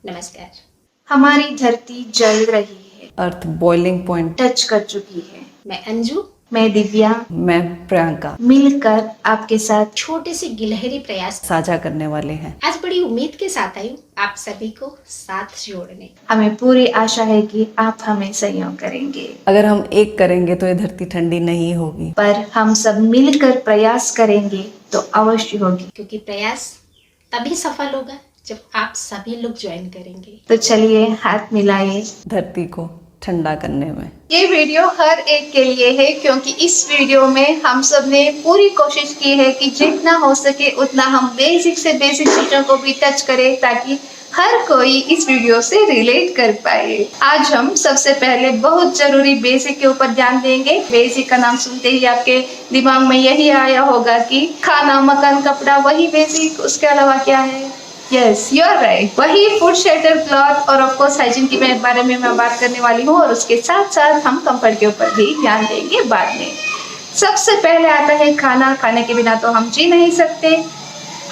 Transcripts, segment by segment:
नमस्कार। हमारी धरती जल रही है, अर्थ बॉइलिंग पॉइंट टच कर चुकी है। मैं अंजू मैं दिव्या मैं प्रियंका मिलकर आपके साथ छोटे से गिलहरी प्रयास साझा करने वाले हैं। आज बड़ी उम्मीद के साथ आई हूँ आप सभी को साथ जोड़ने। हमें पूरी आशा है कि आप हमें सहयोग करेंगे, अगर हम एक करेंगे तो ये धरती ठंडी नहीं होगी, पर हम सब मिलकर प्रयास करेंगे तो अवश्य होगी। क्योंकि प्रयास तभी सफल होगा जब आप सभी लोग ज्वाइन करेंगे। तो चलिए हाथ मिलाइए धरती को ठंडा करने में। ये वीडियो हर एक के लिए है, क्योंकि इस वीडियो में हम सब ने पूरी कोशिश की है कि जितना हो सके उतना हम बेसिक से बेसिक चीजों को भी टच करें, ताकि हर कोई इस वीडियो से रिलेट कर पाए। आज हम सबसे पहले बहुत जरूरी बेसिक के ऊपर ध्यान देंगे। बेसिक का नाम सुनते ही आपके दिमाग में यही आया होगा कि खाना, मकान, कपड़ा, वही बेसिक। उसके अलावा क्या है? यस, यू आर राइट, वही फूड, शेल्टर, क्लॉथ और ऑफ कोर्स हाइजीन के बारे में मैं बात करने वाली हूँ। और उसके साथ साथ हम कंफर्ट के ऊपर भी ध्यान देंगे बाद में। सबसे पहले आता है खाना। खाने के बिना तो हम जी नहीं सकते।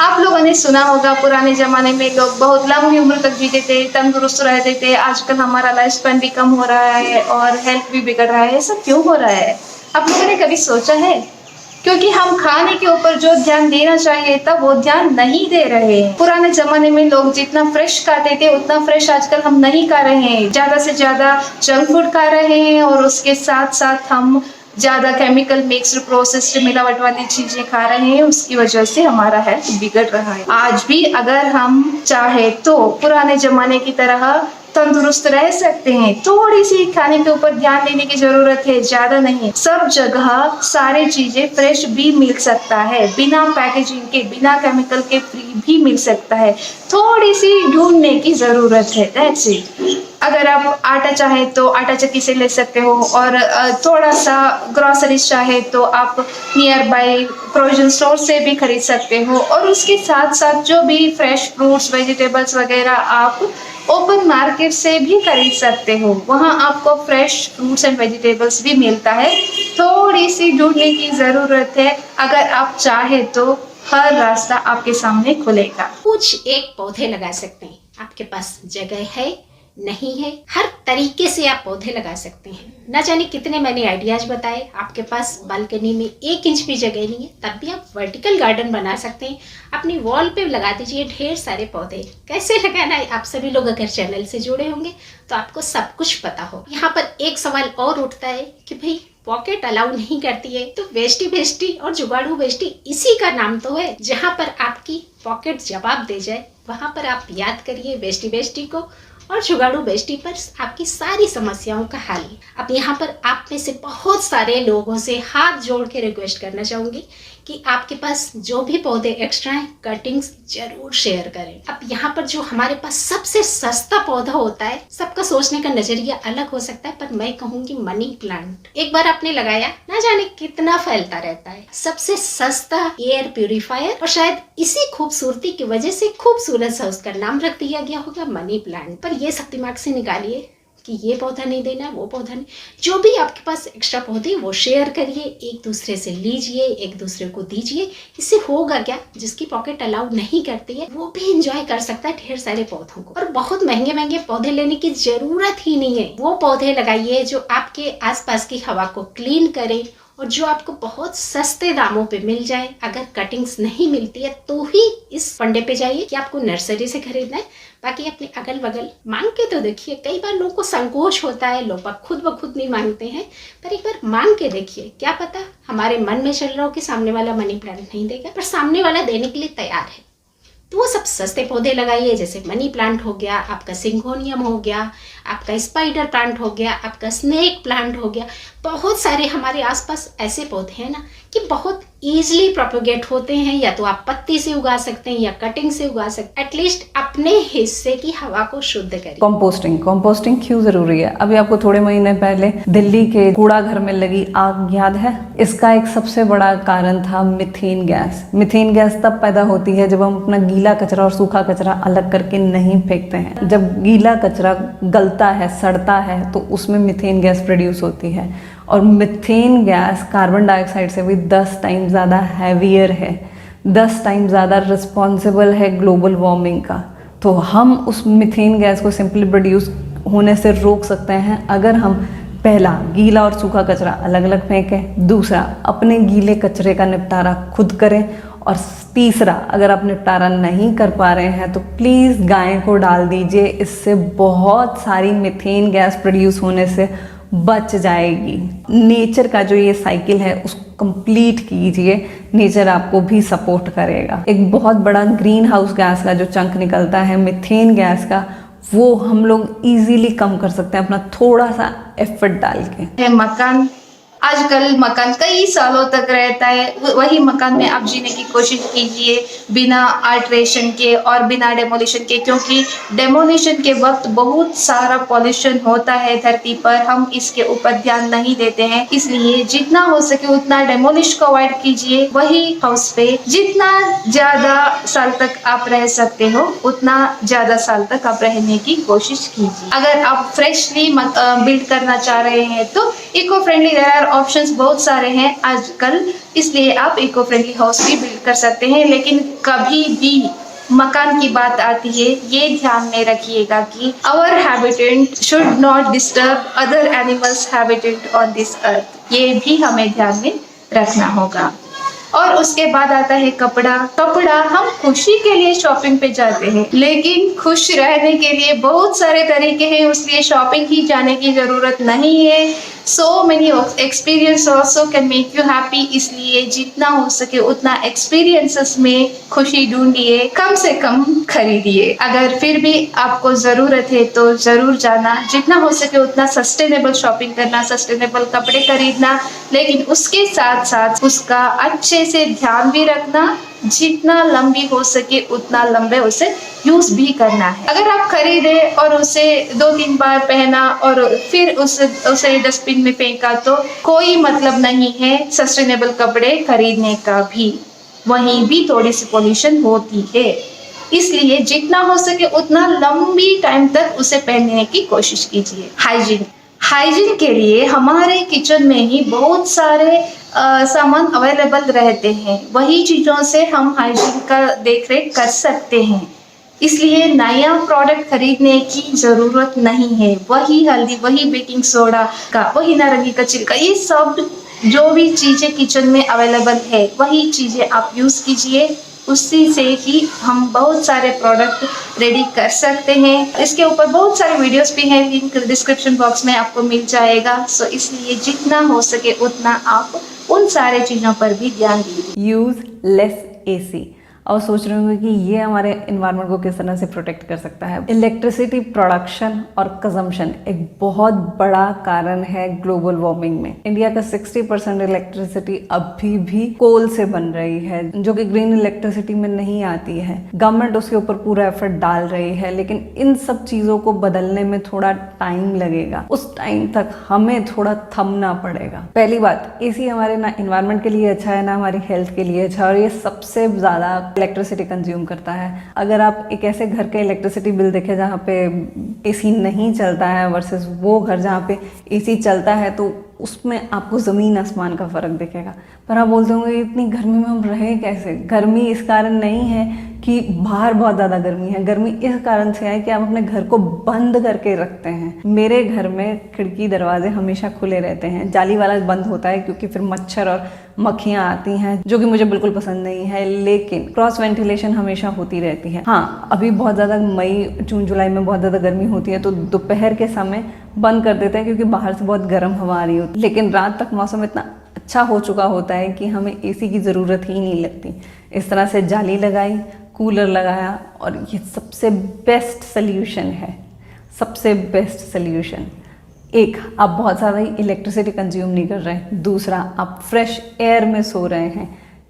आप लोगों ने सुना होगा पुराने जमाने में लोग बहुत लंबी उम्र तक जीते थे, तंदुरुस्त रहते थे। आजकल हमारा लाइफ स्पैन भी कम हो रहा है और हेल्थ भी बिगड़ रहा है। ऐसा क्यों हो रहा है? आप लोगों ने कभी सोचा है? क्योंकि हम खाने के ऊपर जो ध्यान देना चाहिए तब वो ध्यान नहीं दे रहे हैं। पुराने जमाने में लोग जितना फ्रेश खाते थे उतना फ्रेश आजकल हम नहीं खा रहे हैं। ज्यादा से ज्यादा जंक फूड खा रहे हैं और उसके साथ साथ हम ज्यादा केमिकल मिक्स्ड प्रोसेस्ड मिलावट वाली चीजें खा रहे हैं। उसकी वजह से हमारा हेल्थ बिगड़ रहा है। आज भी अगर हम चाहे तो पुराने जमाने की तरह तंदुरुस्त रह सकते हैं। थोड़ी सी खाने के ऊपर ध्यान देने की जरूरत है, ज्यादा नहीं। सब जगह सारी चीजें फ्रेश भी मिल सकता है, बिना पैकेजिंग के, बिना केमिकल के फ्री भी मिल सकता है। थोड़ी सी ढूंढने की जरूरत है, दैट्स इट। अगर आप आटा चाहे तो आटा चक्की से ले सकते हो, और थोड़ा सा ग्रोसरीज चाहे तो आप नियर बाय प्रोविजन स्टोर से भी खरीद सकते हो। और उसके साथ साथ जो भी फ्रेश फ्रूट्स, वेजिटेबल्स वगैरह आप ओपन मार्केट से भी खरीद सकते हो। वहाँ आपको फ्रेश फ्रूट्स एंड वेजिटेबल्स भी मिलता है। थोड़ी सी ढूंढने की जरूरत है। अगर आप चाहे तो हर रास्ता आपके सामने खुलेगा। कुछ एक पौधे लगा सकते हैं। आपके पास जगह है, नहीं है, हर तरीके से आप पौधे लगा सकते हैं। न जाने कितने मैंने आइडियाज बताए। आपके पास बालकनी में 1 इंच भी जगह नहीं है, तब भी आप वर्टिकल गार्डन बना सकते हैं। अपनी वॉल पे लगा दीजिए ढेर सारे पौधे। कैसे लगाना है, आप सभी लोग अगर चैनल से जुड़े होंगे तो आपको सब कुछ पता हो। यहाँ पर एक सवाल और उठता है कि भाई पॉकेट अलाउ नहीं करती है, तो वेस्टी वेस्टी और जुगाड़ू वेस्टी इसी का नाम तो है। जहाँ पर आपकी पॉकेट जवाब दे जाए वहां पर आप याद करिए वेस्टी वेस्टी को, और जुगाड़ू बेस्टी पर आपकी सारी समस्याओं का हल। अब यहाँ पर आप में से बहुत सारे लोगों से हाथ जोड़ के रिक्वेस्ट करना चाहूंगी कि आपके पास जो भी पौधे एक्स्ट्रा हैं, कटिंग्स जरूर शेयर करें। अब यहाँ पर जो हमारे पास सबसे सस्ता पौधा होता है, सबका सोचने का नजरिया अलग हो सकता है, पर मैं कहूंगी मनी प्लांट। एक बार आपने लगाया, ना जाने कितना फैलता रहता है। सबसे सस्ता एयर प्यूरिफायर, और शायद इसी खूबसूरती की वजह से खूबसूरत सा उसका नाम रख दिया गया होगा मनी प्लांट। पर ये सब दिमाग से निकालिए कि ये पौधा नहीं देना, वो पौधा नहीं। जो भी आपके पास एक्स्ट्रा पौधे वो शेयर करिए, एक दूसरे से लीजिए, एक दूसरे को दीजिए। इससे होगा क्या, जिसकी पॉकेट अलाउ नहीं करती है वो भी एंजॉय कर सकता है ढेर सारे पौधों को। और बहुत महंगे महंगे पौधे लेने की जरूरत ही नहीं है। वो पौधे लगाइए जो आपके आसपास की हवा को क्लीन करे और जो आपको बहुत सस्ते दामों पे मिल जाए। अगर कटिंग्स नहीं मिलती है तो ही इस फंडे पे जाइए कि आपको नर्सरी से खरीदना है। बाकी अपने अगल बगल मांग के तो देखिए। कई बार लोगों को संकोच होता है, लोग खुद ब खुद नहीं मांगते हैं, पर एक बार मांग के देखिए। क्या पता हमारे मन में चल रहा हो कि सामने वाला मनी प्लांट नहीं देगा, पर सामने वाला देने के लिए तैयार है। तो वो सब सस्ते पौधे लगाइए, जैसे मनी प्लांट हो गया, आपका सिंगोनियम हो गया, आपका स्पाइडर प्लांट हो गया, आपका स्नेक प्लांट हो गया। बहुत सारे हमारे आसपास ऐसे पौधे हैं ना कि बहुत इजीली प्रोपोगेट होते हैं। या तो आप पत्ती से उगा सकते हैं या कटिंग से उगा सकते हैं। एटलीस्ट अपने हिस्से की हवा को शुद्ध करिए। कंपोस्टिंग क्यों जरूरी है? अभी आपको थोड़े महीने पहले दिल्ली के कूड़ा घर में लगी आग याद है? इसका एक सबसे बड़ा कारण था मीथेन गैस। मीथेन गैस तब पैदा होती है जब हम अपना गीला कचरा और सूखा कचरा अलग करके नहीं फेंकते हैं। जब गीला कचरा गलता है, सड़ता है, तो उसमें मीथेन गैस प्रोड्यूस होती है। और मीथेन गैस कार्बन डाइऑक्साइड से भी 10 टाइम ज़्यादा हैवियर है, 10 टाइम ज़्यादा रिस्पॉन्सिबल है ग्लोबल वार्मिंग का। तो हम उस मीथेन गैस को सिंपली प्रोड्यूस होने से रोक सकते हैं अगर हम पहला गीला और सूखा कचरा अलग अलग फेंकें, दूसरा अपने गीले कचरे का निपटारा खुद करें, और तीसरा अगर आप निपटारा नहीं कर पा रहे हैं तो प्लीज़ गाय को डाल दीजिए। इससे बहुत सारी मीथेन गैस प्रोड्यूस होने से बच जाएगी। नेचर का जो ये साइकिल है उसको कंप्लीट कीजिए, नेचर आपको भी सपोर्ट करेगा। एक बहुत बड़ा ग्रीन हाउस गैस का जो चंक निकलता है मीथेन गैस का, वो हम लोग इजीली कम कर सकते हैं अपना थोड़ा सा एफर्ट डाल के। मकान, आजकल मकान कई सालों तक रहता है, वही मकान में आप जीने की कोशिश कीजिए बिना अल्ट्रेशन के और बिना डेमोलिशन के, क्योंकि डेमोलिशन के वक्त बहुत सारा पॉल्यूशन होता है धरती पर, हम इसके ऊपर ध्यान नहीं देते हैं। इसलिए जितना हो सके उतना डेमोलिश को अवॉइड कीजिए। वही हाउस पे जितना ज्यादा साल तक आप रह सकते हो उतना ज्यादा साल तक आप रहने की कोशिश कीजिए। अगर आप फ्रेशली बिल्ड करना चाह रहे हैं तो इको फ्रेंडली ऑप्शंस बहुत सारे हैं आजकल, इसलिए आप इको फ्रेंडली हाउस भी बिल्ड कर सकते हैं। लेकिन कभी भी मकान की बात आती है, ये ध्यान में रखिएगा कि our habitat should not disturb other animals habitat on this earth, ये भी हमें ध्यान में रखना होगा। और उसके बाद आता है कपड़ा। हम खुशी के लिए शॉपिंग पे जाते हैं, लेकिन खुश रहने के लिए बहुत सारे तरीके हैं, इसलिए शॉपिंग ही जाने की जरूरत नहीं है। So many experience also can make you happy, इसलिए जितना हो सके उतना experiences में खुशी ढूंढिए, कम से कम खरीदिए। अगर फिर भी आपको ज़रूरत है तो ज़रूर जाना, जितना हो सके उतना सस्टेनेबल शॉपिंग करना, सस्टेनेबल कपड़े खरीदना, लेकिन उसके साथ साथ उसका अच्छे से ध्यान भी रखना, जितना लंबी हो सके उतना लंबे उसे यूज भी करना है। अगर आप खरीदे और उसे 2-3 बार पहना और फिर उसे डस्टबिन में फेंका तो कोई मतलब नहीं है सस्टेनेबल कपड़े खरीदने का भी, वहीं भी थोड़ी सी पोल्यूशन होती है। इसलिए जितना हो सके उतना लंबी टाइम तक उसे पहनने की कोशिश कीजिए। हाइजीन के लिए हमारे किचन में ही बहुत सारे सामान अवेलेबल रहते हैं, वही चीज़ों से हम हाइजीन का देखरेख कर सकते हैं। इसलिए नया प्रोडक्ट खरीदने की ज़रूरत नहीं है। वही हल्दी, वही बेकिंग सोडा का, वही नारंगी का छिलका, ये सब जो भी चीज़ें किचन में अवेलेबल है वही चीज़ें आप यूज़ कीजिए, उसी से ही हम बहुत सारे प्रोडक्ट रेडी कर सकते हैं। इसके ऊपर बहुत सारे वीडियोस भी हैं, लिंक डिस्क्रिप्शन बॉक्स में आपको मिल जाएगा। सो इसलिए जितना हो सके उतना आप उन सारे चीज़ों पर भी ध्यान दीजिए। Use less AC. और सोच रहे होंगे कि ये हमारे इन्वायरमेंट को किस तरह से प्रोटेक्ट कर सकता है। इलेक्ट्रिसिटी प्रोडक्शन और कंजम्पशन एक बहुत बड़ा कारण है ग्लोबल वार्मिंग में। इंडिया का 60% इलेक्ट्रिसिटी अभी भी कोल से बन रही है, जो कि ग्रीन इलेक्ट्रिसिटी में नहीं आती है। गवर्नमेंट उसके ऊपर पूरा एफर्ट डाल रही है, लेकिन इन सब चीज़ों को बदलने में थोड़ा टाइम लगेगा। उस टाइम तक हमें थोड़ा थमना पड़ेगा। पहली बात, एसी हमारे ना इन्वायरमेंट के लिए अच्छा है ना हमारी हेल्थ के लिए अच्छा, और ये सबसे ज़्यादा इलेक्ट्रिसिटी कंज्यूम करता है। अगर आप एक ऐसे घर के इलेक्ट्रिसिटी बिल देखें जहाँ पे एसी नहीं चलता है वर्सेस वो घर जहाँ पे एसी चलता है, तो उसमें आपको ज़मीन आसमान का फ़र्क दिखेगा। पर आप बोलते होंगे इतनी गर्मी में हम रहें कैसे? गर्मी इस कारण नहीं है कि बाहर बहुत ज़्यादा गर्मी है, गर्मी इस कारण से है कि आप अपने घर को बंद करके रखते हैं। मेरे घर में खिड़की दरवाजे हमेशा खुले रहते हैं, जाली वाला बंद होता है क्योंकि फिर मच्छर और मक्खियाँ आती हैं, जो कि मुझे बिल्कुल पसंद नहीं है, लेकिन क्रॉस वेंटिलेशन हमेशा होती रहती है। हाँ, अभी बहुत ज़्यादा मई जून जुलाई में बहुत ज़्यादा गर्मी होती है तो दोपहर के समय बंद कर देते हैं क्योंकि बाहर से बहुत गर्म हवा आ रही होती है, लेकिन रात तक मौसम इतना अच्छा हो चुका होता है कि हमें एसी की ज़रूरत ही नहीं लगती। इस तरह से जाली लगाई, कूलर लगाया, और ये सबसे बेस्ट सल्यूशन है, सबसे बेस्ट सल्यूशन। एक, आप बहुत ज़्यादा इलेक्ट्रिसिटी कंज्यूम नहीं कर रहे हैं। दूसरा, आप फ्रेश एयर में सो रहे हैं।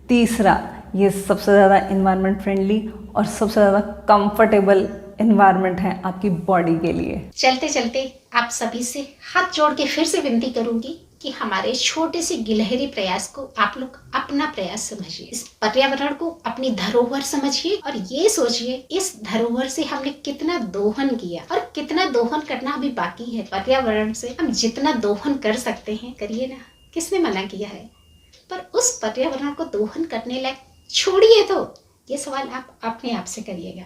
तीसरा, ये सबसे ज़्यादा इन्वायरमेंट फ्रेंडली और सबसे ज़्यादा कंफर्टेबल इन्वायरमेंट है आपकी बॉडी के लिए। चलते चलते आप सभी से हाथ जोड़ के फिर से विनती करूंगी कि हमारे छोटे से गिलहरी प्रयास को आप लोग अपना प्रयास समझिए। इस पर्यावरण को अपनी धरोहर समझिए और ये सोचिए इस धरोहर से हमने कितना दोहन किया और कितना दोहन करना अभी बाकी है। पर्यावरण से हम जितना दोहन कर सकते हैं करिए ना, किसने मना किया है? पर उस पर्यावरण को दोहन करने लायक छोड़िए तो, ये सवाल आप अपने आप से करिएगा।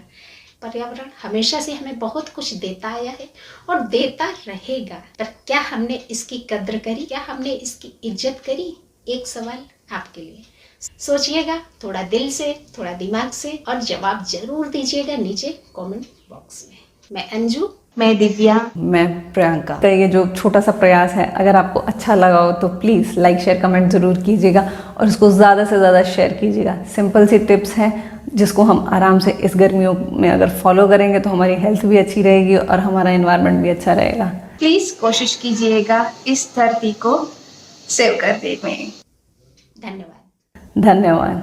पर्यावरण हमेशा से हमें बहुत कुछ देता आया है और देता रहेगा, पर क्या हमने इसकी कद्र करी, क्या हमने इसकी इज्जत करी? एक सवाल आपके लिए, सोचिएगा थोड़ा दिल से, थोड़ा दिमाग से, और जवाब जरूर दीजिएगा नीचे कमेंट बॉक्स में। मैं अंजू, मैं दिव्या। मैं प्रियंका का ये जो छोटा सा प्रयास है, अगर आपको अच्छा लगा हो तो प्लीज़ लाइक शेयर कमेंट ज़रूर कीजिएगा और उसको ज़्यादा से ज़्यादा शेयर कीजिएगा। सिंपल सी टिप्स हैं जिसको हम आराम से इस गर्मियों में अगर फॉलो करेंगे तो हमारी हेल्थ भी अच्छी रहेगी और हमारा एनवायरनमेंट भी अच्छा रहेगा। प्लीज कोशिश कीजिएगा इस धरती को सेव करने में। धन्यवाद। धन्यवाद।